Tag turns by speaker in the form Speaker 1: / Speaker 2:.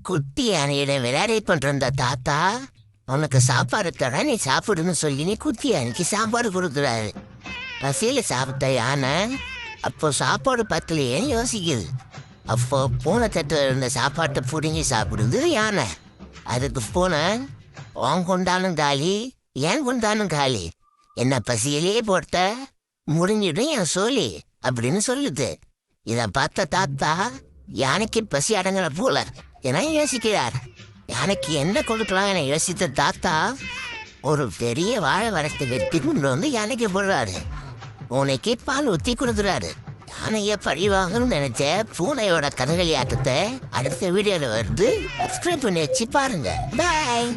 Speaker 1: குட்டி யானையிடம் விளையாடி பண்ற தாத்தா உனக்கு சாப்பாடு தர நீ சாப்பிடுன்னு சொல்லி நீ குட்டி யானைக்கு சாப்பாடு கொடுக்குறாரு. பசியில சாப்பிட்ட யானை அப்போ சாப்பாடு பத்தலையேன்னு யோசிக்குது. அப்போ பூனை தட்டில் இருந்த சாப்பாட்டை பிடுங்கி சாப்பிடுது யானை. அதுக்கு பூனை உன் கொண்டாலும் காலி ஏன் கொண்டாலும் காலி, என்ன பசியிலே போட்ட முடிஞ்சிடும் என் சோழி அப்படின்னு சொல்லுது. இதை பார்த்த தாத்தா யானைக்கு பசி அடங்கல போல என யோசிக்கிறார். யானைக்கு என்ன கொடுக்கலாம் என யோசித்த தாத்தா ஒரு பெரிய வாழை மரத்தை வெட்டி கொண்டு வந்து யானைக்கு போடுறாரு. பூனைக்கு பால் ஊற்றி கொடுக்குறாரு. யானையை பழிவாங்கன்னு நினைச்ச பூனையோட கதகளி ஆட்டத்தை அடுத்த வீடியோல வருது. சப்ஸ்கிரைப் பண்ணி வச்சு பாருங்க. பாய்.